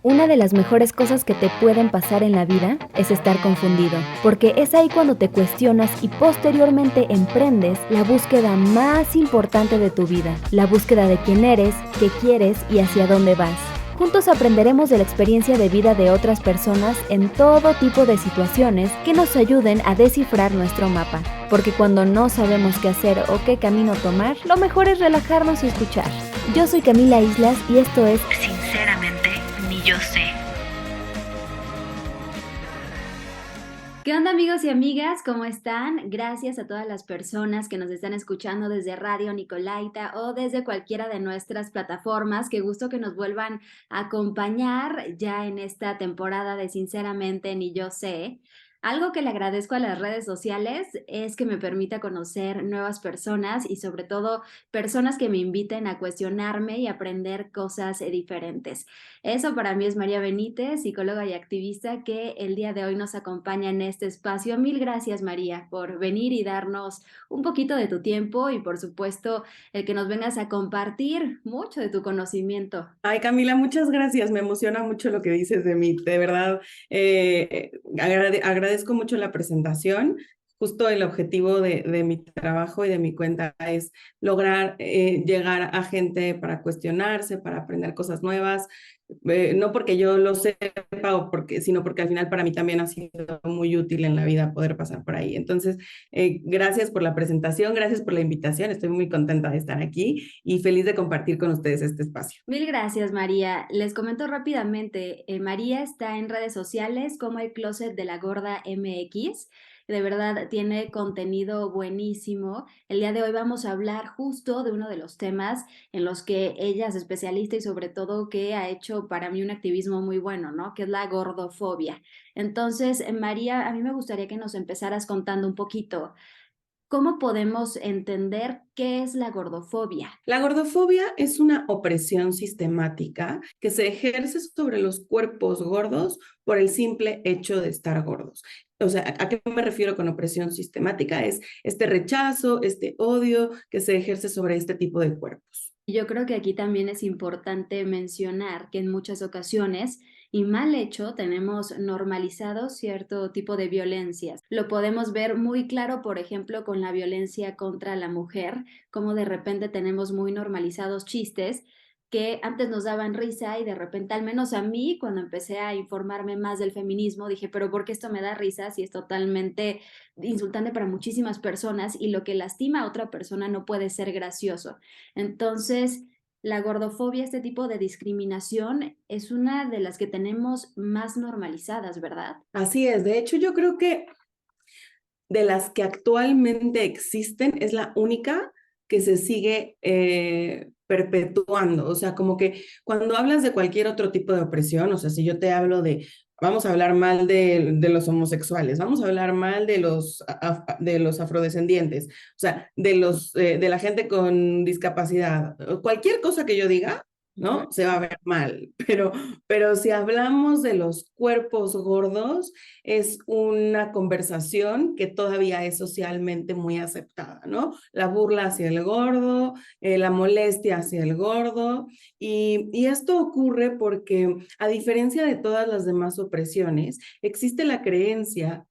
Una de las mejores cosas que te pueden pasar en la vida es estar confundido, porque es ahí cuando te cuestionas y posteriormente emprendes la búsqueda más importante de tu vida, la búsqueda de quién eres, qué quieres y hacia dónde vas. Juntos aprenderemos de la experiencia de vida de otras personas en todo tipo de situaciones que nos ayuden a descifrar nuestro mapa, porque cuando no sabemos qué hacer o qué camino tomar, lo mejor es relajarnos y escuchar. Yo soy Camila Islas y esto es Sinceramente, ni yo sé. ¿Qué onda, amigos y amigas? ¿Cómo están? Gracias a todas las personas que nos están escuchando desde Radio Nicolaita o desde cualquiera de nuestras plataformas. Qué gusto que nos vuelvan a acompañar ya en esta temporada de Sinceramente Ni Yo Sé. Algo que le agradezco a las redes sociales es que me permita conocer nuevas personas y sobre todo personas que me inviten a cuestionarme y aprender cosas diferentes. Eso para mí es María Benítez, psicóloga y activista, que el día de hoy nos acompaña en este espacio. Mil gracias, María, por venir y darnos un poquito de tu tiempo y, por supuesto, el que nos vengas a compartir mucho de tu conocimiento. Ay, Camila, muchas gracias. Me emociona mucho lo que dices de mí. De verdad, agradezco mucho la presentación. Justo el objetivo de mi trabajo y de mi cuenta es lograr llegar a gente para cuestionarse, para aprender cosas nuevas. No porque yo lo sepa sino porque al final para mí también ha sido muy útil en la vida poder pasar por ahí. Entonces, gracias por la presentación, gracias por la invitación. Estoy muy contenta de estar aquí y feliz de compartir con ustedes este espacio. Mil gracias, María. Les comento rápidamente, María está en redes sociales como el Closet de la Gorda MX. De verdad, tiene contenido buenísimo. El día de hoy vamos a hablar justo de uno de los temas en los que ella es especialista y sobre todo que ha hecho para mí un activismo muy bueno, ¿no? Que es la gordofobia. Entonces, María, a mí me gustaría que nos empezaras contando un poquito. ¿Cómo podemos entender qué es la gordofobia? La gordofobia es una opresión sistemática que se ejerce sobre los cuerpos gordos por el simple hecho de estar gordos. O sea, ¿a qué me refiero con opresión sistemática? Es este rechazo, este odio que se ejerce sobre este tipo de cuerpos. Yo creo que aquí también es importante mencionar que en muchas ocasiones y mal hecho tenemos normalizado cierto tipo de violencias. Lo podemos ver muy claro, por ejemplo, con la violencia contra la mujer, como de repente tenemos muy normalizados chistes que antes nos daban risa y de repente, al menos a mí, cuando empecé a informarme más del feminismo, dije, pero ¿por qué esto me da risa si es totalmente insultante para muchísimas personas y lo que lastima a otra persona no puede ser gracioso? Entonces, la gordofobia, este tipo de discriminación, es una de las que tenemos más normalizadas, ¿verdad? Así es, de hecho yo creo que de las que actualmente existen es la única que se sigue perpetuando. O sea, como que cuando hablas de cualquier otro tipo de opresión, o sea, si yo te hablo de, vamos a hablar mal de los homosexuales, vamos a hablar mal de los afrodescendientes, o sea, de la gente con discapacidad, cualquier cosa que yo diga, Ujú. ¿no? Se va a ver mal, pero si hablamos de los cuerpos gordos, es una conversación que todavía es socialmente muy aceptada, ¿no? La burla hacia el gordo, la molestia hacia el gordo, y esto ocurre porque, a diferencia de todas las demás opresiones, existe la creencia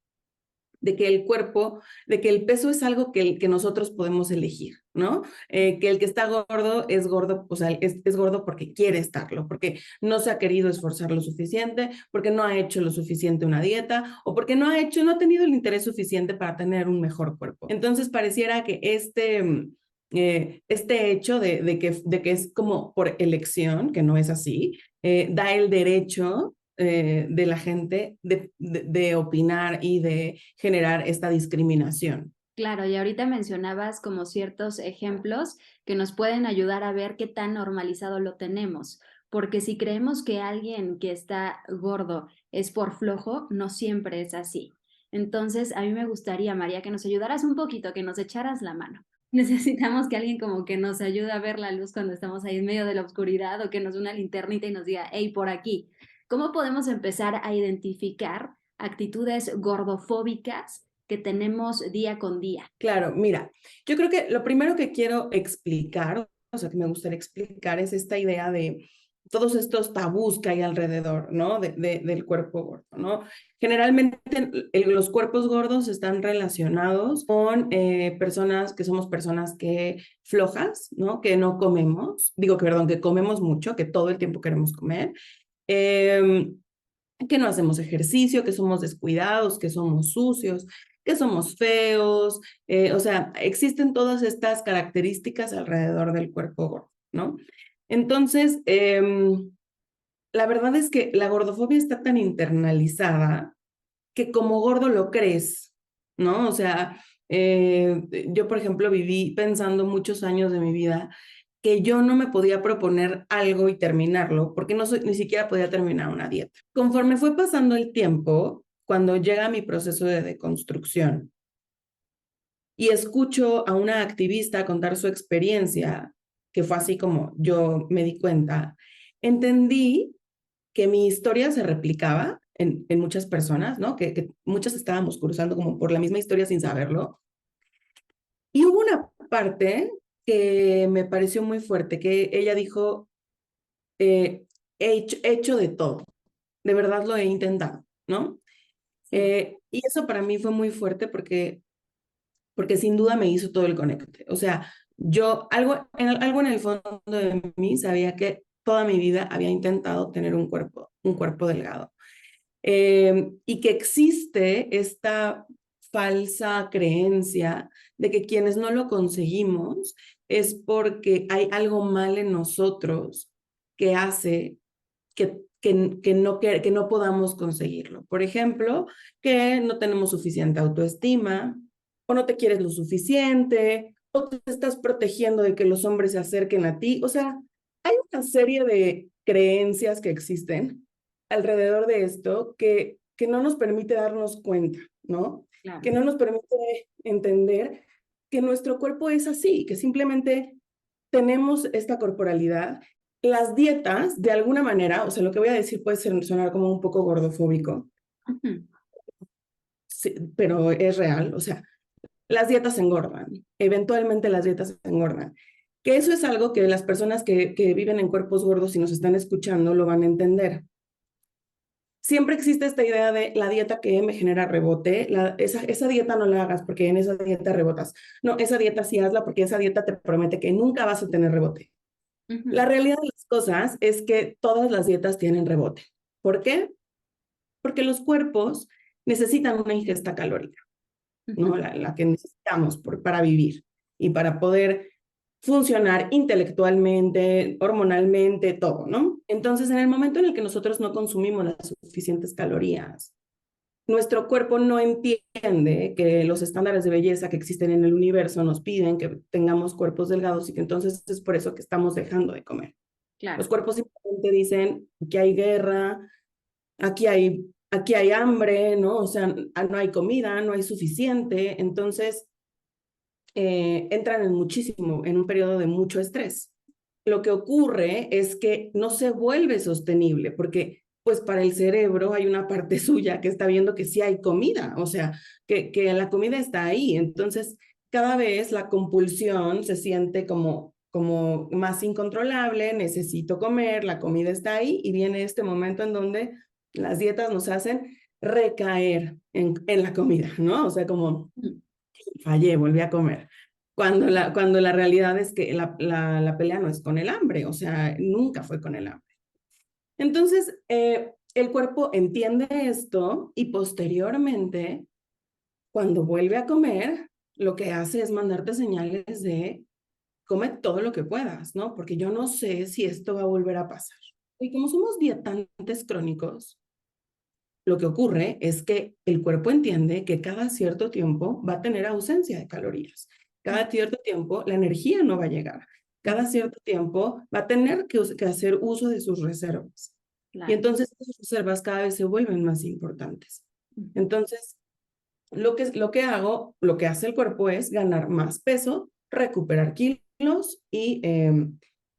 de que el cuerpo, de que el peso es algo que nosotros podemos elegir, ¿no? Que el que está gordo es gordo, o sea, es gordo porque quiere estarlo, porque no se ha querido esforzar lo suficiente, porque no ha hecho lo suficiente una dieta, o porque no ha tenido el interés suficiente para tener un mejor cuerpo. Entonces pareciera que este hecho de que es como por elección, que no es así, da el derecho de la gente de opinar y de generar esta discriminación. Claro, y ahorita mencionabas como ciertos ejemplos que nos pueden ayudar a ver qué tan normalizado lo tenemos, porque si creemos que alguien que está gordo es por flojo, no siempre es así. Entonces, a mí me gustaría, María, que nos ayudaras un poquito, que nos echaras la mano. Necesitamos que alguien como que nos ayude a ver la luz cuando estamos ahí en medio de la oscuridad o que nos dé una linternita y nos diga, hey, por aquí. ¿Cómo podemos empezar a identificar actitudes gordofóbicas que tenemos día con día? Claro, mira, yo creo que lo primero que quiero explicar, o sea, que me gustaría explicar es esta idea de todos estos tabús que hay alrededor, ¿no? Del cuerpo gordo, ¿no? Generalmente los cuerpos gordos están relacionados con personas que somos personas que flojas, ¿no? Que no comemos, digo que, perdón, que comemos mucho, que todo el tiempo queremos comer, eh, que no hacemos ejercicio, que somos descuidados, que somos sucios, que somos feos, o sea, existen todas estas características alrededor del cuerpo gordo, ¿no? Entonces, la verdad es que la gordofobia está tan internalizada que como gordo lo crees, ¿no? O sea, yo, por ejemplo, viví pensando muchos años de mi vida que yo no me podía proponer algo y terminarlo, porque ni siquiera podía terminar una dieta. Conforme fue pasando el tiempo, cuando llega mi proceso de deconstrucción y escucho a una activista contar su experiencia, que fue así como yo me di cuenta, entendí que mi historia se replicaba en muchas personas, ¿no? Que muchas estábamos cruzando como por la misma historia sin saberlo. Y hubo una parte que me pareció muy fuerte, que ella dijo, he hecho de todo, de verdad lo he intentado, ¿no? Sí. Y eso para mí fue muy fuerte porque sin duda me hizo todo el conecte. O sea, yo algo en el fondo de mí sabía que toda mi vida había intentado tener un cuerpo delgado. Y que existe esta falsa creencia de que quienes no lo conseguimos es porque hay algo mal en nosotros que hace que no podamos conseguirlo. Por ejemplo, que no tenemos suficiente autoestima, o no te quieres lo suficiente, o te estás protegiendo de que los hombres se acerquen a ti. O sea, hay una serie de creencias que existen alrededor de esto que no nos permite darnos cuenta, ¿no? Claro. Que no nos permite entender que nuestro cuerpo es así, que simplemente tenemos esta corporalidad. Las dietas, de alguna manera, o sea, lo que voy a decir puede sonar como un poco gordofóbico, Ujú. sí, pero es real, o sea, las dietas engordan, eventualmente las dietas engordan. Que eso es algo que las personas que viven en cuerpos gordos y nos están escuchando lo van a entender. Siempre existe esta idea de la dieta que me genera rebote, esa dieta no la hagas porque en esa dieta rebotas. No, esa dieta sí hazla porque esa dieta te promete que nunca vas a tener rebote. La Ujú. realidad de las cosas es que todas las dietas tienen rebote. ¿Por qué? Porque los cuerpos necesitan una ingesta calórica, ¿no? Ujú. La que necesitamos para vivir y para poder funcionar intelectualmente, hormonalmente, todo, ¿no? Entonces, en el momento en el que nosotros no consumimos las suficientes calorías, nuestro cuerpo no entiende que los estándares de belleza que existen en el universo nos piden que tengamos cuerpos delgados y que entonces es por eso que estamos dejando de comer. Los Claro. cuerpos simplemente dicen que hay guerra, aquí hay hambre, ¿no? O sea, no hay comida, no hay suficiente, entonces entran en un periodo de mucho estrés. Lo que ocurre es que no se vuelve sostenible porque pues para el cerebro hay una parte suya que está viendo que sí hay comida, o sea, que la comida está ahí. Entonces, cada vez la compulsión se siente como más incontrolable, necesito comer, la comida está ahí y viene este momento en donde las dietas nos hacen recaer en la comida, ¿no? O sea, como Ujú. fallé, volví a comer. Cuando la realidad es que la pelea no es con el hambre, o sea, nunca fue con el hambre. Entonces, el cuerpo entiende esto y posteriormente, cuando vuelve a comer, lo que hace es mandarte señales de come todo lo que puedas, ¿no? Porque yo no sé si esto va a volver a pasar. Y como somos dietantes crónicos, lo que ocurre es que el cuerpo entiende que cada cierto tiempo va a tener ausencia de calorías. Cada cierto tiempo la energía no va a llegar. Cada cierto tiempo va a tener que hacer uso de sus reservas. Y Claro. entonces esas reservas cada vez se vuelven más importantes. Ujú. Entonces, lo que hace el cuerpo es ganar más peso, recuperar kilos y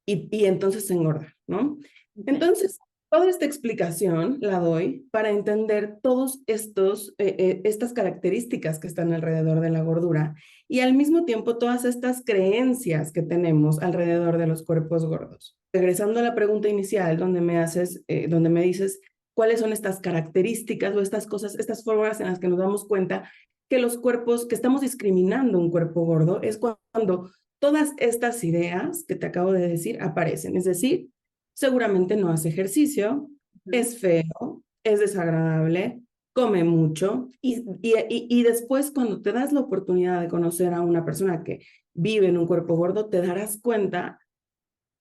entonces engordar, ¿no? Ok. Entonces, toda esta explicación la doy para entender todos estas características que están alrededor de la gordura y al mismo tiempo todas estas creencias que tenemos alrededor de los cuerpos gordos. regresando a la pregunta inicial, donde me dices cuáles son estas características o estas cosas, estas formas en las que nos damos cuenta que los cuerpos, que estamos discriminando un cuerpo gordo, es cuando todas estas ideas que te acabo de decir aparecen. Es decir, seguramente no hace ejercicio, es feo, es desagradable, come mucho y después cuando te das la oportunidad de conocer a una persona que vive en un cuerpo gordo, te darás cuenta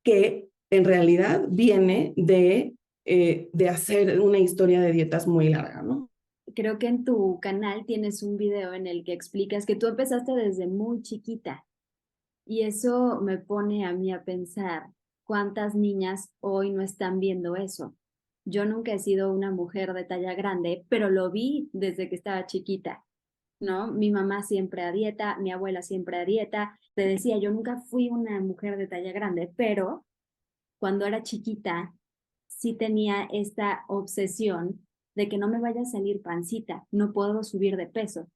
que en realidad viene de hacer una historia de dietas muy larga, ¿no? Creo que en tu canal tienes un video en el que explicas que tú empezaste desde muy chiquita y eso me pone a mí a pensar cuántas niñas hoy no están viendo eso. Yo nunca he sido una mujer de talla grande, pero lo vi desde que estaba chiquita, ¿no? Mi mamá siempre a dieta, mi abuela siempre a dieta. Te decía, yo nunca fui una mujer de talla grande, pero cuando era chiquita sí tenía esta obsesión de que no me vaya a salir pancita, no puedo subir de peso.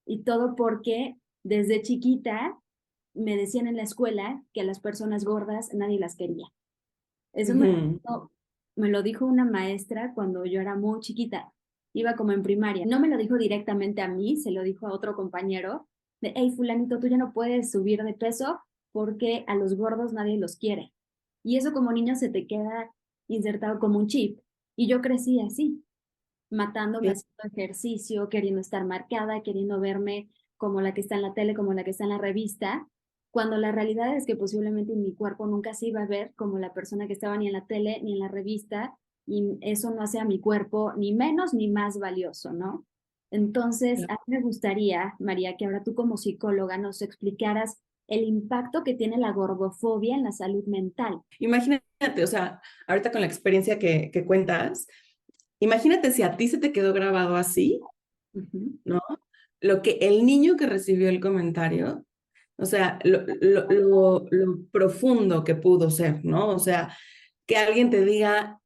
Y todo porque desde chiquita me decían en la escuela que a las personas gordas nadie las quería. Eso me lo dijo una maestra cuando yo era muy chiquita, iba como en primaria. No me lo dijo directamente a mí, se lo dijo a otro compañero, de, hey, fulanito, tú ya no puedes subir de peso porque a los gordos nadie los quiere. Y eso como niño se te queda insertado como un chip. Y yo crecí así, matándome haciendo ejercicio, queriendo estar marcada, queriendo verme como la que está en la tele, como la que está en la revista, cuando la realidad es que posiblemente mi cuerpo nunca se iba a ver como la persona que estaba ni en la tele ni en la revista, y eso no hace a mi cuerpo ni menos ni más valioso, ¿no? Entonces, a mí me gustaría, María, que ahora tú como psicóloga nos explicaras el impacto que tiene la gordofobia en la salud mental. Imagínate, o sea, ahorita con la experiencia que cuentas, imagínate si a ti se te quedó grabado así, ¿no? Lo que el niño que recibió el comentario, o sea, lo profundo que pudo ser, ¿no? O sea, que alguien te diga,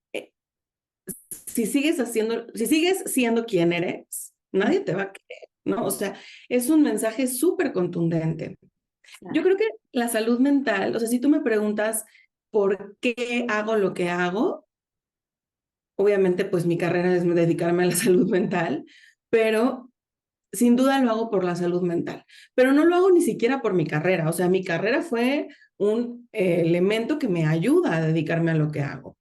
si sigues siendo quien eres, nadie te va a creer, ¿no? O sea, es un mensaje súper contundente. Yo creo que la salud mental, o sea, si tú me preguntas por qué hago lo que hago, obviamente pues mi carrera es dedicarme a la salud mental, pero sin duda lo hago por la salud mental, pero no lo hago ni siquiera por mi carrera, o sea, mi carrera fue un elemento que me ayuda a dedicarme a lo que hago.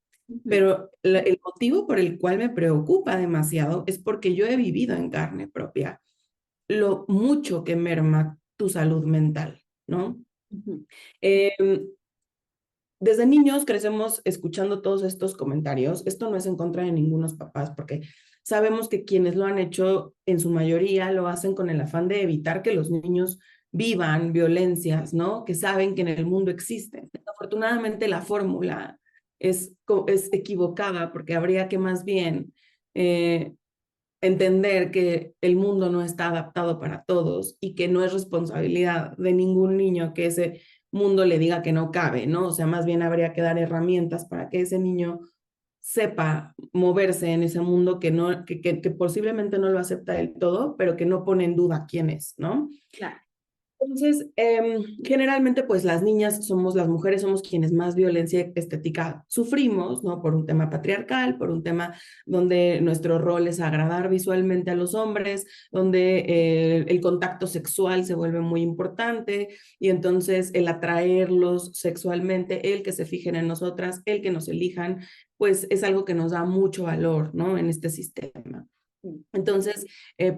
Pero el motivo por el cual me preocupa demasiado es porque yo he vivido en carne propia lo mucho que merma tu salud mental, ¿no? Desde niños crecemos escuchando todos estos comentarios. Esto no es en contra de ningunos papás, porque sabemos que quienes lo han hecho, en su mayoría, lo hacen con el afán de evitar que los niños vivan violencias, ¿no? Que saben que en el mundo existen. Afortunadamente, la fórmula es equivocada, porque habría que más bien entender que el mundo no está adaptado para todos y que no es responsabilidad de ningún niño que ese mundo le diga que no cabe, ¿no? O sea, más bien habría que dar herramientas para que ese niño sepa moverse en ese mundo que posiblemente no lo acepta del todo, pero que no pone en duda quién es, ¿no? Claro. Entonces, generalmente, pues las mujeres somos quienes más violencia estética sufrimos, ¿no? Por un tema patriarcal, por un tema donde nuestro rol es agradar visualmente a los hombres, donde el contacto sexual se vuelve muy importante y entonces el atraerlos sexualmente, el que se fijen en nosotras, el que nos elijan, pues es algo que nos da mucho valor, ¿no? En este sistema. Entonces,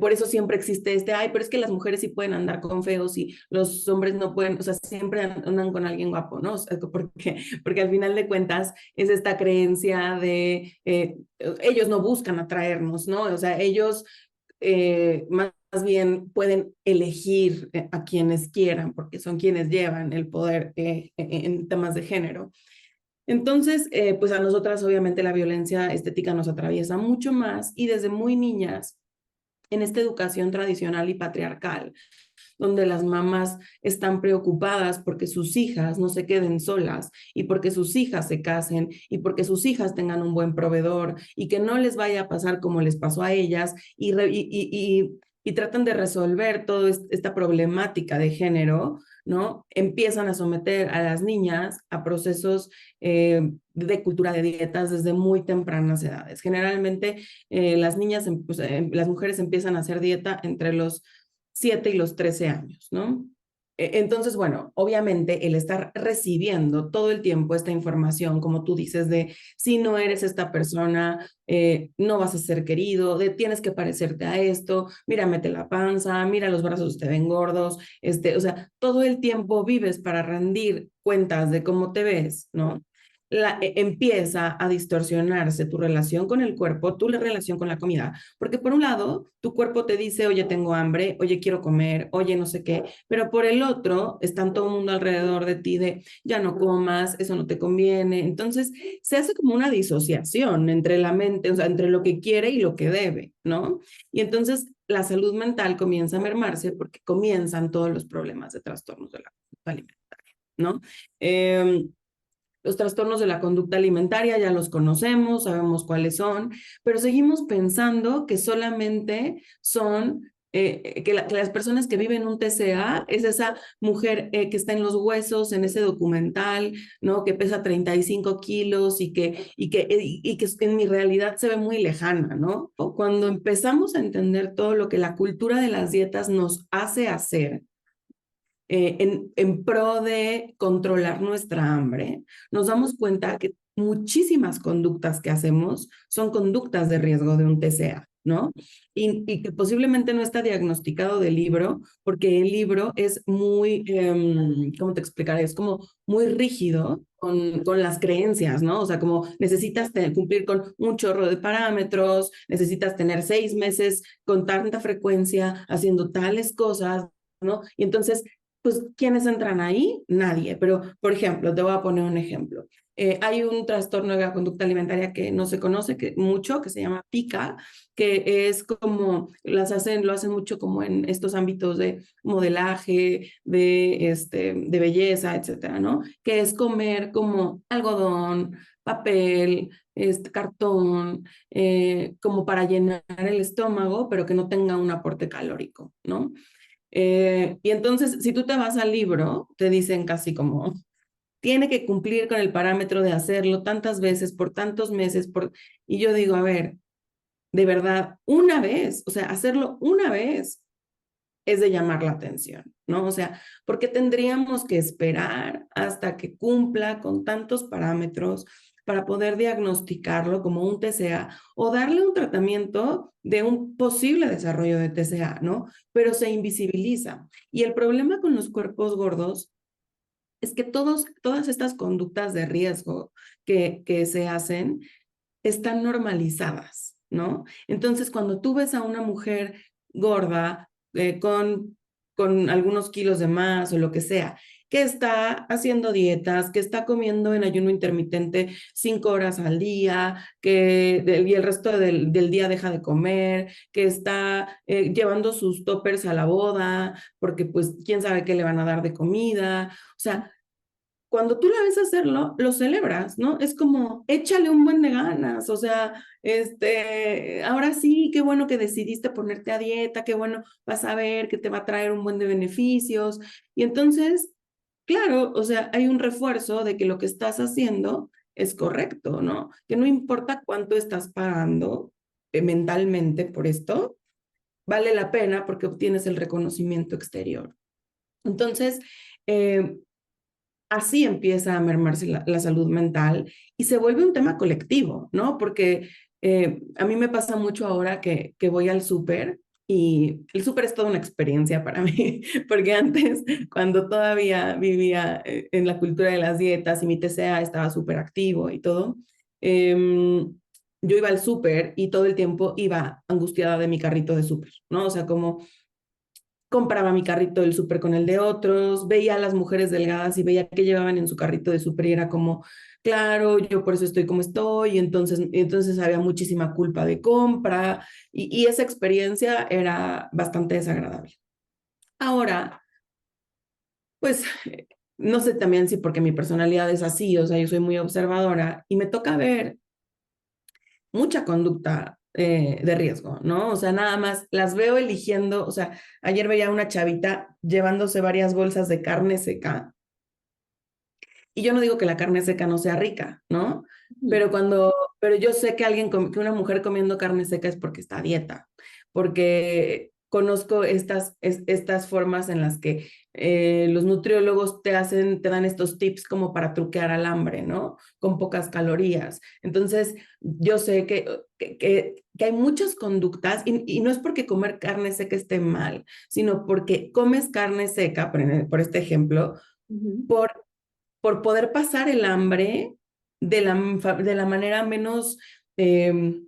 por eso siempre existe ay, pero es que las mujeres sí pueden andar con feos y los hombres no pueden, o sea, siempre andan con alguien guapo, ¿no? O sea, porque al final de cuentas es esta creencia de ellos no buscan atraernos, ¿no? O sea, ellos más bien pueden elegir a quienes quieran porque son quienes llevan el poder en temas de género. Entonces, pues a nosotras obviamente la violencia estética nos atraviesa mucho más y desde muy niñas en esta educación tradicional y patriarcal, donde las mamás están preocupadas porque sus hijas no se queden solas y porque sus hijas se casen y porque sus hijas tengan un buen proveedor y que no les vaya a pasar como les pasó a ellas y tratan de resolver toda esta problemática de género ¿no? Empiezan a someter a las niñas a procesos de cultura de dietas desde muy tempranas edades. Generalmente las niñas, pues, las mujeres empiezan a hacer dieta entre los 7 y los 13 años, ¿no? Entonces, bueno, obviamente el estar recibiendo todo el tiempo esta información, como tú dices, de si no eres esta persona, no vas a ser querido, de tienes que parecerte a esto, mira, mete la panza, mira, los brazos te ven gordos, o sea, todo el tiempo vives para rendir cuentas de cómo te ves, ¿no? Empieza a distorsionarse tu relación con el cuerpo, tu relación con la comida, porque por un lado, tu cuerpo te dice, oye, tengo hambre, oye, quiero comer, oye, no sé qué, pero por el otro, están todo el mundo alrededor de ti de, ya no comas, eso no te conviene, entonces se hace como una disociación entre la mente, o sea, entre lo que quiere y lo que debe, ¿no? Y entonces la salud mental comienza a mermarse porque comienzan todos los problemas de trastornos de la conducta alimentaria, ¿no? Los trastornos de la conducta alimentaria ya los conocemos, sabemos cuáles son, pero seguimos pensando que solamente son, que las personas que viven un TCA es esa mujer que está en los huesos, en ese documental, ¿no? Que pesa 35 kilos y que en mi realidad se ve muy lejana, ¿no? O cuando empezamos a entender todo lo que la cultura de las dietas nos hace hacer, en pro de controlar nuestra hambre, nos damos cuenta que muchísimas conductas que hacemos son conductas de riesgo de un TCA, ¿no? Y que posiblemente no está diagnosticado del libro, porque el libro es muy, ¿cómo te explicaré? Es como muy rígido con las creencias, ¿no? O sea, como necesitas cumplir con un chorro de parámetros, necesitas tener 6 meses con tanta frecuencia haciendo tales cosas, ¿no? Y entonces pues, ¿quiénes entran ahí? Nadie. Pero, por ejemplo, te voy a poner un ejemplo. Hay un trastorno de la conducta alimentaria que no se conoce mucho, que se llama PICA, que es como, lo hacen mucho como en estos ámbitos de modelaje, de belleza, etcétera, ¿no? Que es comer como algodón, papel, cartón, como para llenar el estómago, pero que no tenga un aporte calórico, ¿no? Y entonces, si tú te vas al libro, te dicen casi como, tiene que cumplir con el parámetro de hacerlo tantas veces, por tantos meses, y yo digo, a ver, de verdad, una vez, o sea, hacerlo una vez es de llamar la atención, ¿no? O sea, ¿por qué tendríamos que esperar hasta que cumpla con tantos parámetros para poder diagnosticarlo como un TCA o darle un tratamiento de un posible desarrollo de TCA, ¿no? Pero se invisibiliza. Y el problema con los cuerpos gordos es que todas estas conductas de riesgo que se hacen están normalizadas, ¿no? Entonces, cuando tú ves a una mujer gorda, con algunos kilos de más o lo que sea, que está haciendo dietas, que está comiendo en ayuno intermitente 5 horas al día, y el resto del día deja de comer, que está llevando sus toppers a la boda, porque pues quién sabe qué le van a dar de comida, o sea, cuando tú la ves hacerlo, lo celebras, ¿no? Es como, échale un buen de ganas, o sea, ahora sí, qué bueno que decidiste ponerte a dieta, qué bueno, vas a ver que te va a traer un buen de beneficios. Y entonces, claro, o sea, hay un refuerzo de que lo que estás haciendo es correcto, ¿no? Que no importa cuánto estás pagando mentalmente por esto, vale la pena porque obtienes el reconocimiento exterior. Entonces, eh, así empieza a mermarse la salud mental y se vuelve un tema colectivo, ¿no? Porque a mí me pasa mucho ahora que voy al súper y el súper es toda una experiencia para mí, porque antes, cuando todavía vivía en la cultura de las dietas y mi TCA estaba súper activo y todo, yo iba al súper y todo el tiempo iba angustiada de mi carrito de súper, ¿no? O sea, como compraba mi carrito del súper con el de otros, veía a las mujeres delgadas y veía que llevaban en su carrito de súper y era como, claro, yo por eso estoy como estoy, y entonces había muchísima culpa de compra y esa experiencia era bastante desagradable. Ahora, pues, no sé también si porque mi personalidad es así, o sea, yo soy muy observadora y me toca ver mucha conducta de riesgo, ¿no? O sea, nada más las veo eligiendo, o sea, ayer veía una chavita llevándose varias bolsas de carne seca y yo no digo que la carne seca no sea rica, ¿no? Ujú. Pero yo sé que que una mujer comiendo carne seca es porque está a dieta, porque conozco estas formas en las que los nutriólogos te dan estos tips como para truquear al hambre, ¿no? Con pocas calorías. Entonces, yo sé que hay muchas conductas y no es porque comer carne seca esté mal, sino porque comes carne seca, por este ejemplo, Ujú. por poder pasar el hambre de la manera eh,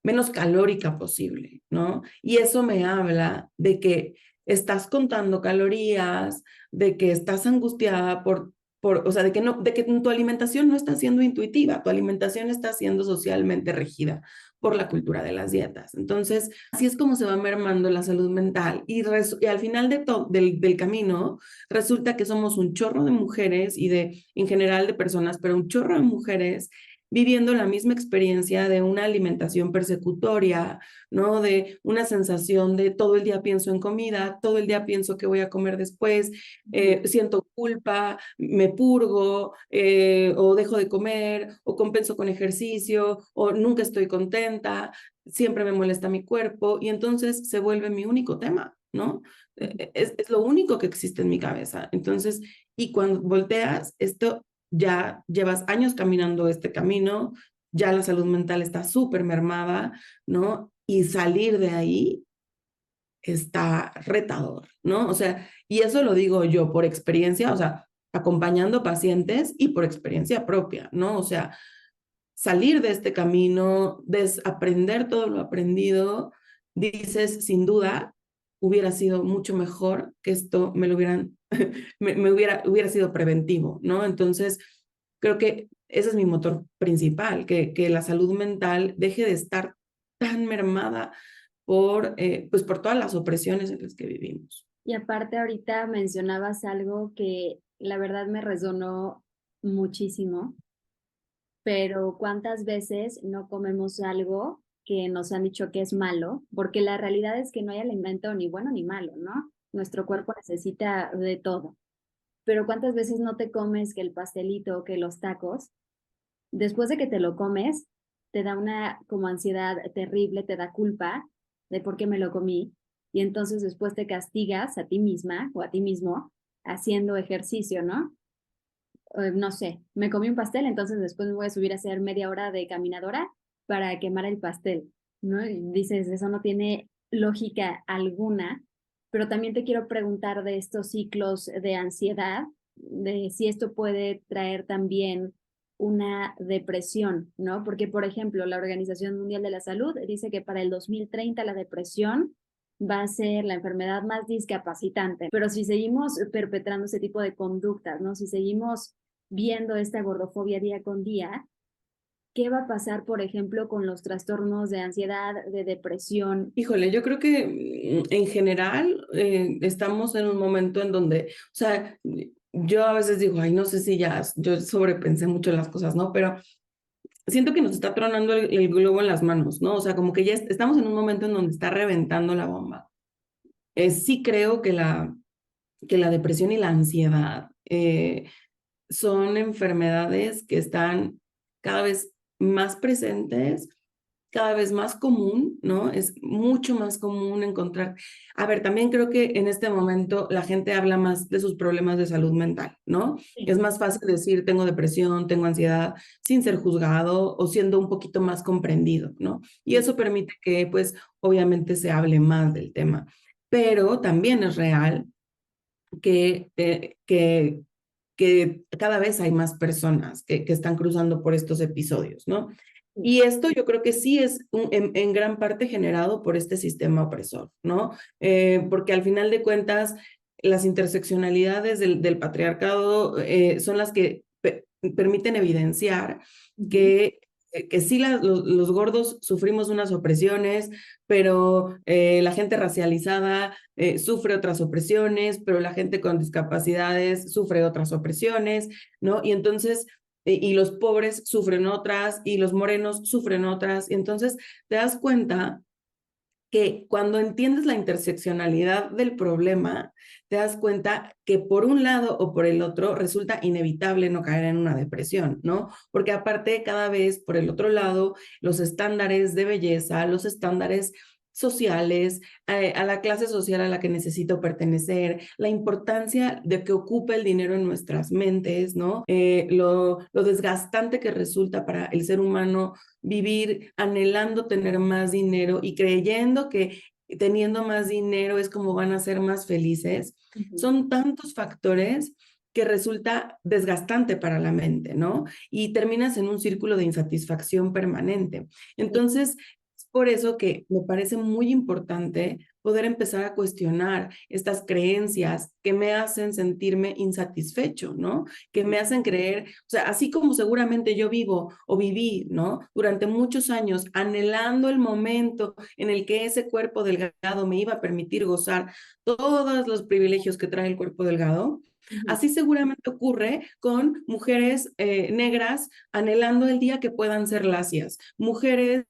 menos calórica posible, ¿no? Y eso me habla de que estás contando calorías, de que estás angustiada o sea, de que tu alimentación no está siendo intuitiva, tu alimentación está siendo socialmente regida por la cultura de las dietas. Entonces, así es como se va mermando la salud mental y al final del camino resulta que somos un chorro de mujeres en general de personas, pero un chorro de mujeres viviendo la misma experiencia de una alimentación persecutoria, ¿no? De una sensación de todo el día pienso en comida, todo el día pienso que voy a comer después, siento culpa, me purgo, o dejo de comer, o compenso con ejercicio, o nunca estoy contenta, siempre me molesta mi cuerpo, y entonces se vuelve mi único tema, ¿no? Es lo único que existe en mi cabeza. Entonces, y cuando volteas, esto ya llevas años caminando este camino, ya la salud mental está súper mermada, ¿no? Y salir de ahí está retador, ¿no? O sea, y eso lo digo yo por experiencia, o sea, acompañando pacientes y por experiencia propia, ¿no? O sea, salir de este camino, desaprender todo lo aprendido, dices, sin duda, hubiera sido mucho mejor que esto me lo hubieran, hubiera sido preventivo, ¿no? Entonces, creo que ese es mi motor principal, que la salud mental deje de estar tan mermada pues por todas las opresiones en las que vivimos. Y aparte ahorita mencionabas algo que la verdad me resonó muchísimo, pero ¿cuántas veces no comemos algo que nos han dicho que es malo? Porque la realidad es que no hay alimento ni bueno ni malo, ¿no? Nuestro cuerpo necesita de todo. Pero ¿cuántas veces no te comes que el pastelito, que los tacos, después de que te lo comes, te da una como ansiedad terrible, te da culpa de por qué me lo comí, y entonces después te castigas a ti misma o a ti mismo haciendo ejercicio, ¿no? No sé, me comí un pastel, entonces después me voy a subir a hacer media hora de caminadora para quemar el pastel, ¿no? Y dices, eso no tiene lógica alguna, pero también te quiero preguntar de estos ciclos de ansiedad, de si esto puede traer también una depresión, ¿no? Porque, por ejemplo, la Organización Mundial de la Salud dice que para el 2030 la depresión va a ser la enfermedad más discapacitante. Pero si seguimos perpetrando ese tipo de conductas, ¿no? Si seguimos viendo esta gordofobia día con día, ¿qué va a pasar, por ejemplo, con los trastornos de ansiedad, de depresión? Híjole, yo creo que en general estamos en un momento en donde, o sea, yo a veces digo, ay, no sé si ya, yo sobrepensé mucho las cosas, ¿no? Pero siento que nos está tronando el globo en las manos, ¿no? O sea, como que ya estamos en un momento en donde está reventando la bomba. Sí creo que la depresión y la ansiedad son enfermedades que están cada vez más presentes, cada vez más común, ¿no? Es mucho más común encontrar. A ver, también creo que en este momento la gente habla más de sus problemas de salud mental, ¿no? Es Sí. más fácil decir tengo depresión, tengo ansiedad, sin ser juzgado o siendo un poquito más comprendido, ¿no? Y eso permite que, pues, obviamente se hable más del tema. Pero también es real que, eh, que que cada vez hay más personas que están cruzando por estos episodios, ¿no? Sí. Y esto yo creo que sí es en gran parte generado por este sistema opresor, ¿no? Porque al final de cuentas, las interseccionalidades del patriarcado son las que permiten evidenciar Ujú. que que sí los gordos sufrimos unas opresiones, pero la gente racializada sufre otras opresiones, pero la gente con discapacidades sufre otras opresiones, ¿no? Y entonces y los pobres sufren otras, y los morenos sufren otras. Y entonces te das cuenta que cuando entiendes la interseccionalidad del problema, te das cuenta que por un lado o por el otro resulta inevitable no caer en una depresión, ¿no? Porque aparte cada vez por el otro lado, los estándares de belleza, los estándares sociales, a la clase social a la que necesito pertenecer, la importancia de que ocupe el dinero en nuestras mentes, ¿no? Lo desgastante que resulta para el ser humano vivir anhelando tener más dinero y creyendo que teniendo más dinero es como van a ser más felices. Son tantos factores que resulta desgastante para la mente, ¿no? Y terminas en un círculo de insatisfacción permanente. Entonces, es por eso que me parece muy importante poder empezar a cuestionar estas creencias que me hacen sentirme insatisfecho, ¿no? Que me hacen creer, o sea, así como seguramente yo vivo o viví, ¿no? Durante muchos años anhelando el momento en el que ese cuerpo delgado me iba a permitir gozar todos los privilegios que trae el cuerpo delgado. Así seguramente ocurre con mujeres negras anhelando el día que puedan ser lacias, mujeres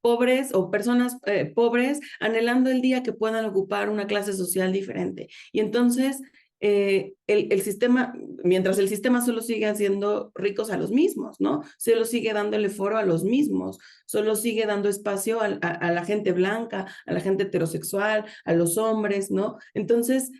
pobres o personas pobres anhelando el día que puedan ocupar una clase social diferente. Y entonces, el sistema, mientras el sistema solo sigue haciendo ricos a los mismos, ¿no? Solo sigue dándole foro a los mismos, solo sigue dando espacio a la gente blanca, a la gente heterosexual, a los hombres, ¿no? Entonces,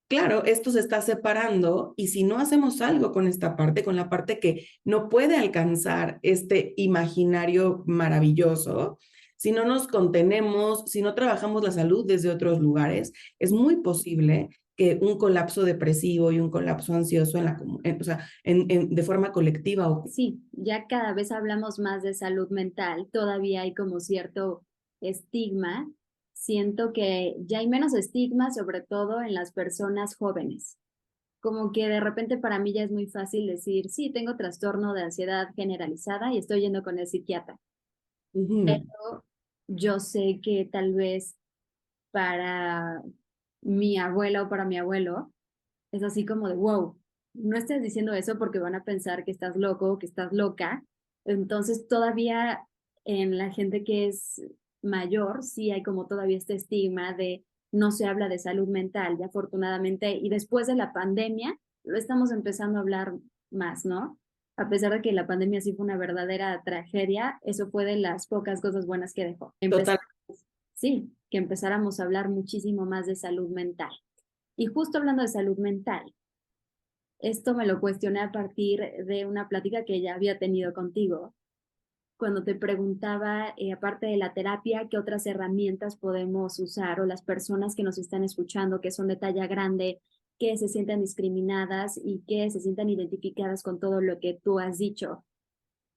claro, esto se está separando y si no hacemos algo con esta parte, con la parte que no puede alcanzar este imaginario maravilloso, si no nos contenemos, si no trabajamos la salud desde otros lugares, es muy posible que un colapso depresivo y un colapso ansioso o sea, de forma colectiva. Sí, ya cada vez hablamos más de salud mental, todavía hay como cierto estigma. Siento que ya hay menos estigma, sobre todo en las personas jóvenes. Como que de repente para mí ya es muy fácil decir, sí, tengo trastorno de ansiedad generalizada y estoy yendo con el psiquiatra. Pero yo sé que tal vez para mi abuela o para mi abuelo es así como de, wow, no estés diciendo eso porque van a pensar que estás loco o que estás loca. Entonces todavía en la gente que es mayor sí hay como todavía este estigma de no se habla de salud mental y afortunadamente y después de la pandemia lo estamos empezando a hablar más, ¿no? A pesar de que la pandemia sí fue una verdadera tragedia, eso fue de las pocas cosas buenas que dejó. Total. Sí, que empezáramos a hablar muchísimo más de salud mental. Y justo hablando de salud mental, esto me lo cuestioné a partir de una plática que ya había tenido contigo, cuando te preguntaba, aparte de la terapia, qué otras herramientas podemos usar o las personas que nos están escuchando, que son de talla grande, que se sientan discriminadas y que se sientan identificadas con todo lo que tú has dicho.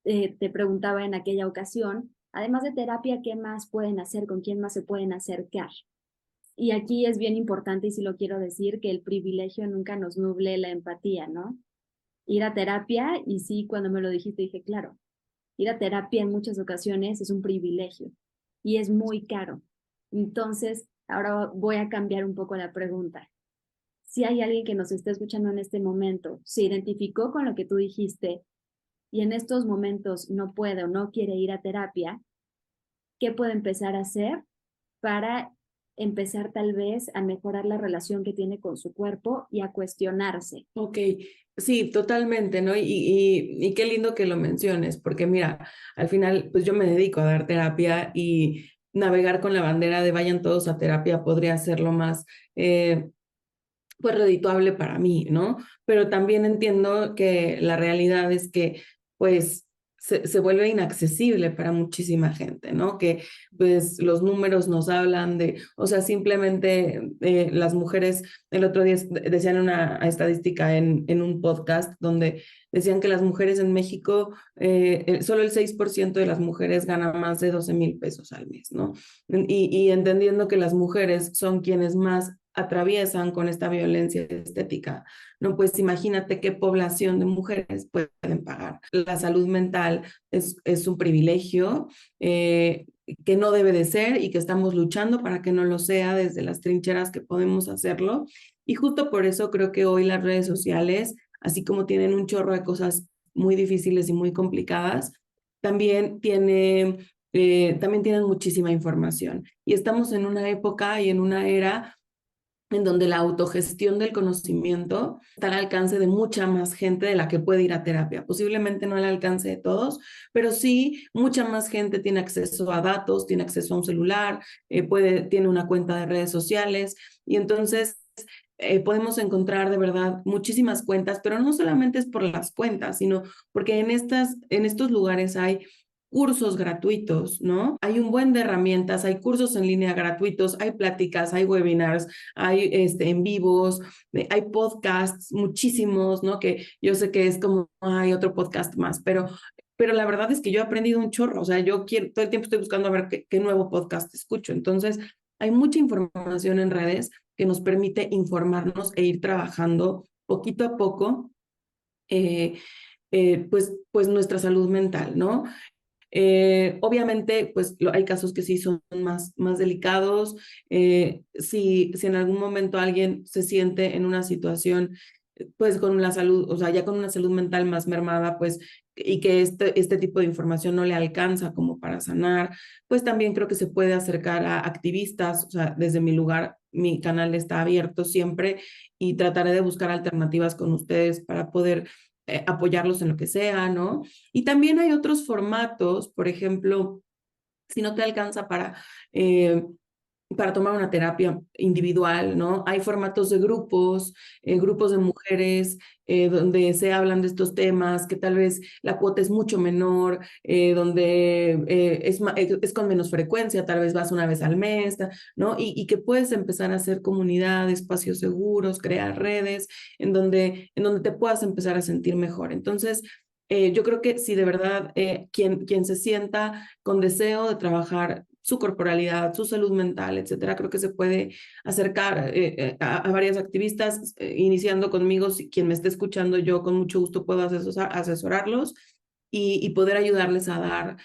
Te preguntaba en aquella ocasión, además de terapia, ¿qué más pueden hacer? ¿Con quién más se pueden acercar? Y aquí es bien importante, y sí lo quiero decir, que el privilegio nunca nos nuble la empatía, ¿no? Ir a terapia, y sí, cuando me lo dijiste, dije, claro, ir a terapia en muchas ocasiones es un privilegio y es muy caro. Entonces, ahora voy a cambiar un poco la pregunta. Si hay alguien que nos está escuchando en este momento, se identificó con lo que tú dijiste y en estos momentos no puede o no quiere ir a terapia, ¿qué puede empezar a hacer para empezar tal vez a mejorar la relación que tiene con su cuerpo y a cuestionarse? Ok, sí, totalmente, ¿no? Y qué lindo que lo menciones, porque mira, al final, pues yo me dedico a dar terapia y navegar con la bandera de vayan todos a terapia podría ser lo más, pues, redituable para mí, ¿no? Pero también entiendo que la realidad es que, pues, se vuelve inaccesible para muchísima gente, ¿no? Que pues los números nos hablan de, o sea, simplemente las mujeres, el otro día decían una estadística en un podcast donde decían que las mujeres en México, solo el 6% de las mujeres gana más de 12,000 pesos al mes, ¿no? Y entendiendo que las mujeres son quienes más atraviesan con esta violencia estética, ¿no? Pues imagínate qué población de mujeres pueden pagar. La salud mental es un privilegio que no debe de ser y que estamos luchando para que no lo sea desde las trincheras que podemos hacerlo. Y justo por eso creo que hoy las redes sociales así como tienen un chorro de cosas muy difíciles y muy complicadas, también tienen muchísima información. Y estamos en una época y en una era en donde la autogestión del conocimiento está al alcance de mucha más gente de la que puede ir a terapia. Posiblemente no al alcance de todos, pero sí mucha más gente tiene acceso a datos, tiene acceso a un celular, tiene una cuenta de redes sociales y entonces podemos encontrar de verdad muchísimas cuentas, pero no solamente es por las cuentas, sino porque en estos lugares hay cursos gratuitos, ¿no? Hay un buen de herramientas, hay cursos en línea gratuitos, hay pláticas, hay webinars, hay en vivos, hay podcasts, muchísimos, ¿no? Que yo sé que es como, hay otro podcast más, pero la verdad es que yo he aprendido un chorro, o sea, todo el tiempo estoy buscando a ver qué nuevo podcast escucho. Entonces, hay mucha información en redes que nos permite informarnos e ir trabajando poquito a poco, eh, pues nuestra salud mental, ¿no? Obviamente, pues hay casos que sí son más delicados. Si en algún momento alguien se siente en una situación, pues con la salud, o sea, ya con una salud mental más mermada, pues, y que este tipo de información no le alcanza como para sanar, pues también creo que se puede acercar a activistas, o sea, desde mi lugar, mi canal está abierto siempre y trataré de buscar alternativas con ustedes para poder apoyarlos en lo que sea, ¿no? Y también hay otros formatos, por ejemplo, si no te alcanza para tomar una terapia individual, ¿no? Hay formatos de grupos de mujeres, donde se hablan de estos temas, que tal vez la cuota es mucho menor, donde es con menos frecuencia, tal vez vas una vez al mes, ¿no? Y que puedes empezar a hacer comunidad, espacios seguros, crear redes, en donde te puedas empezar a sentir mejor. Entonces, yo creo que si de verdad quien se sienta con deseo de trabajar su corporalidad, su salud mental, etcétera, creo que se puede acercar a varias activistas, iniciando conmigo, si quien me esté escuchando, yo con mucho gusto puedo asesorarlos y poder ayudarles a dar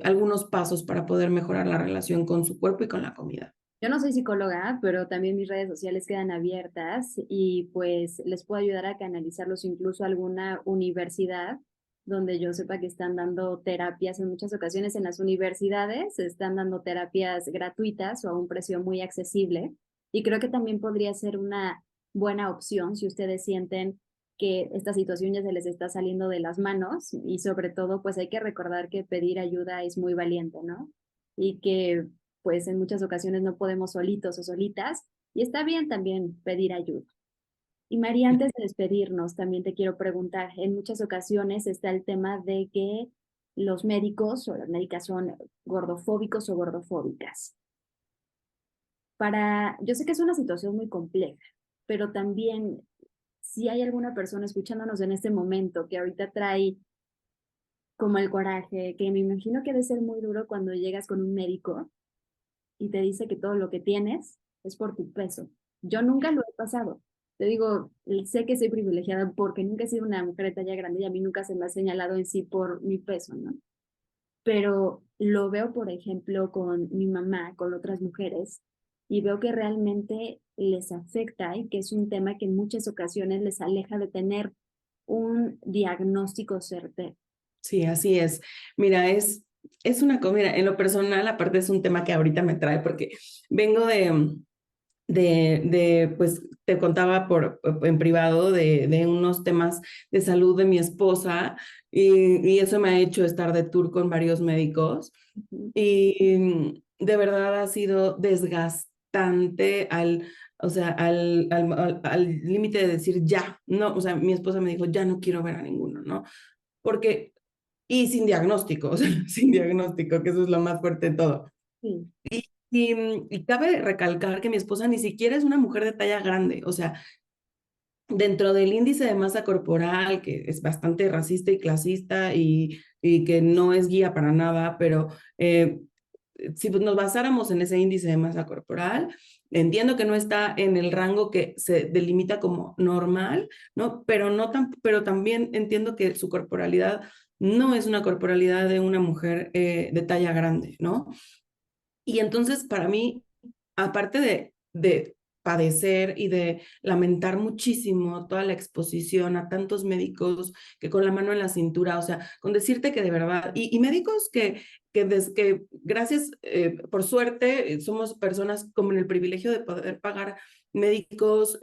algunos pasos para poder mejorar la relación con su cuerpo y con la comida. Yo no soy psicóloga, pero también mis redes sociales quedan abiertas y pues les puedo ayudar a canalizarlos incluso a alguna universidad donde yo sepa que están dando terapias en muchas ocasiones en las universidades, están dando terapias gratuitas o a un precio muy accesible. Y creo que también podría ser una buena opción si ustedes sienten que esta situación ya se les está saliendo de las manos y sobre todo pues hay que recordar que pedir ayuda es muy valiente, ¿no? Y que pues en muchas ocasiones no podemos solitos o solitas y está bien también pedir ayuda. Y María, antes de despedirnos, también te quiero preguntar, en muchas ocasiones está el tema de que los médicos o las médicas son gordofóbicos o gordofóbicas. Yo sé que es una situación muy compleja, pero también si hay alguna persona escuchándonos en este momento que ahorita trae como el coraje, que me imagino que debe ser muy duro cuando llegas con un médico y te dice que todo lo que tienes es por tu peso. Yo nunca lo he pasado. Te digo, sé que soy privilegiada porque nunca he sido una mujer de talla grande y a mí nunca se me ha señalado en sí por mi peso, ¿no? Pero lo veo, por ejemplo, con mi mamá, con otras mujeres, y veo que realmente les afecta y que es un tema que en muchas ocasiones les aleja de tener un diagnóstico certero. Sí, así es. Mira, mira, en lo personal, aparte es un tema que ahorita me trae porque vengo pues te contaba en privado de unos temas de salud de mi esposa y eso me ha hecho estar de tour con varios médicos Ujú. y de verdad ha sido desgastante o sea, al límite de decir ya, no, o sea, mi esposa me dijo, ya no quiero ver a ninguno, ¿no? Porque, y sin diagnóstico, o sea, sin diagnóstico, que eso es lo más fuerte de todo. Sí. Y cabe recalcar que mi esposa ni siquiera es una mujer de talla grande, o sea, dentro del índice de masa corporal, que es bastante racista y clasista y que no es guía para nada, pero si nos basáramos en ese índice de masa corporal, entiendo que no está en el rango que se delimita como normal, ¿no? Pero también entiendo que su corporalidad no es una corporalidad de una mujer de talla grande, ¿no? Y entonces, para mí, aparte de padecer y de lamentar muchísimo toda la exposición a tantos médicos que con la mano en la cintura, o sea, con decirte que de verdad, y médicos que gracias, por suerte, somos personas con el privilegio de poder pagar médicos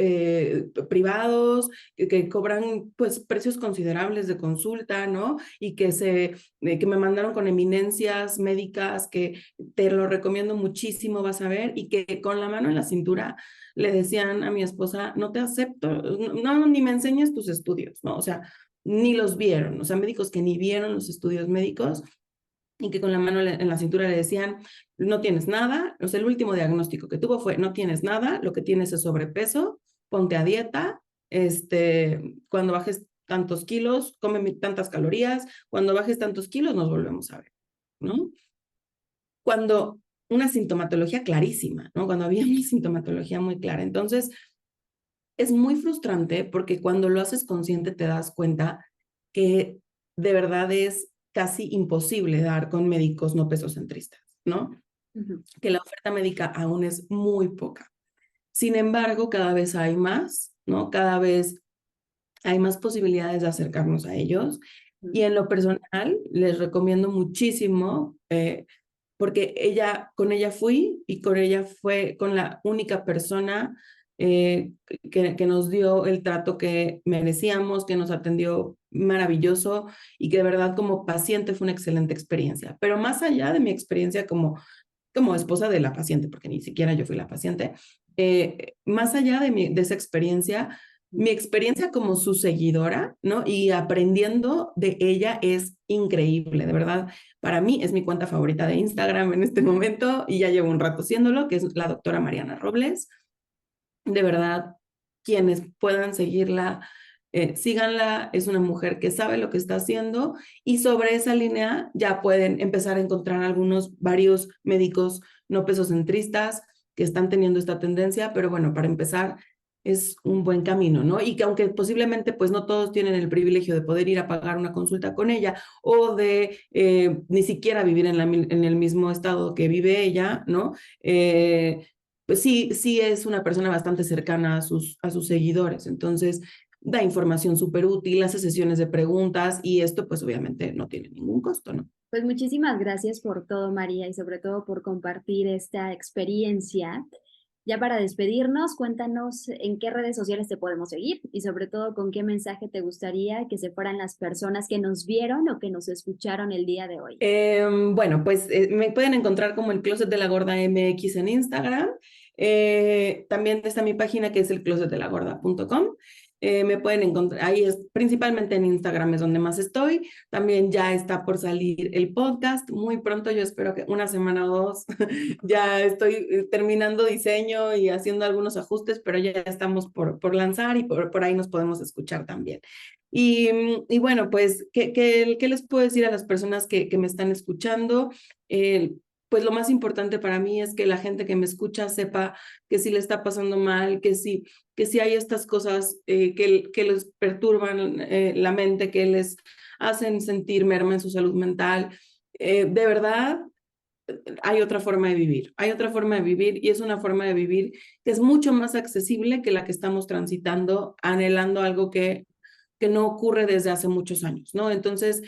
privados que cobran pues precios considerables de consulta, ¿no? Y que me mandaron con eminencias médicas que te lo recomiendo muchísimo, vas a ver, y que con la mano en la cintura le decían a mi esposa, no te acepto, no, ni me enseñes tus estudios, ¿no? O sea, ni los vieron, o sea, médicos que ni vieron los estudios médicos y que con la mano en la cintura le decían, no tienes nada, o sea, el último diagnóstico que tuvo fue, no tienes nada, lo que tienes es sobrepeso, ponte a dieta, cuando bajes tantos kilos, come tantas calorías, cuando bajes tantos kilos nos volvemos a ver, ¿no? Cuando una sintomatología clarísima, ¿no? Cuando había una sintomatología muy clara. Entonces, es muy frustrante porque cuando lo haces consciente te das cuenta que de verdad es casi imposible dar con médicos no pesocentristas, ¿no? Ujú. Que la oferta médica aún es muy poca. Sin embargo, cada vez hay más, ¿no? Cada vez hay más posibilidades de acercarnos a ellos. Y en lo personal, les recomiendo muchísimo, porque con ella fui y con ella fue con la única persona que nos dio el trato que merecíamos, que nos atendió maravilloso y que de verdad como paciente fue una excelente experiencia. Pero más allá de mi experiencia como esposa de la paciente, porque ni siquiera yo fui la paciente, más allá de esa experiencia, mi experiencia como su seguidora, ¿no? Y aprendiendo de ella es increíble, de verdad. Para mí es mi cuenta favorita de Instagram en este momento y ya llevo un rato siéndolo, que es la doctora Mariana Robles. De verdad, quienes puedan seguirla, síganla. Es una mujer que sabe lo que está haciendo y sobre esa línea ya pueden empezar a encontrar varios médicos no pesocentristas que están teniendo esta tendencia, pero bueno, para empezar es un buen camino, ¿no? Y que aunque posiblemente pues no todos tienen el privilegio de poder ir a pagar una consulta con ella o de ni siquiera vivir en el mismo estado que vive ella, ¿no? Pues sí es una persona bastante cercana a sus seguidores, entonces da información súper útil, hace sesiones de preguntas y esto pues obviamente no tiene ningún costo, ¿no? Pues muchísimas gracias por todo, María, y sobre todo por compartir esta experiencia. Ya para despedirnos, cuéntanos en qué redes sociales te podemos seguir y sobre todo con qué mensaje te gustaría que se fueran las personas que nos vieron o que nos escucharon el día de hoy. Bueno, pues me pueden encontrar como el Closet de la Gorda MX en Instagram. También está mi página que es el closetdelagorda.com. Me pueden encontrar, ahí es principalmente en Instagram es donde más estoy. También ya está por salir el podcast. Muy pronto, yo espero que una semana o dos. Ya estoy terminando diseño y haciendo algunos ajustes, pero ya estamos por lanzar y por ahí nos podemos escuchar también. Y bueno, pues, ¿qué les puedo decir a las personas que me están escuchando? Pues lo más importante para mí es que la gente que me escucha sepa que si le está pasando mal, que si hay estas cosas que les perturban la mente, que les hacen sentir merma en su salud mental. De verdad, hay otra forma de vivir, hay otra forma de vivir y es una forma de vivir que es mucho más accesible que la que estamos transitando, anhelando algo que no ocurre desde hace muchos años, ¿no? Entonces,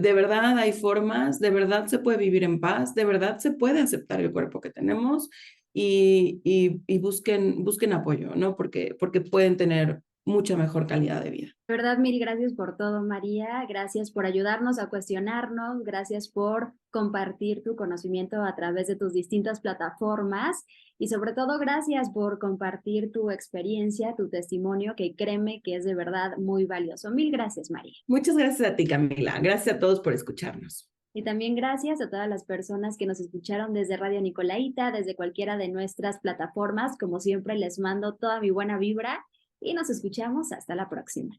de verdad hay formas, de verdad se puede vivir en paz, de verdad se puede aceptar el cuerpo que tenemos y busquen apoyo, ¿no? Porque pueden tener mucha mejor calidad de vida. De verdad, mil gracias por todo, María. Gracias por ayudarnos a cuestionarnos. Gracias por compartir tu conocimiento a través de tus distintas plataformas. Y sobre todo, gracias por compartir tu experiencia, tu testimonio, que créeme que es de verdad muy valioso. Mil gracias, María. Muchas gracias a ti, Camila. Gracias a todos por escucharnos. Y también gracias a todas las personas que nos escucharon desde Radio Nicolaita, desde cualquiera de nuestras plataformas. Como siempre, les mando toda mi buena vibra y nos escuchamos hasta la próxima.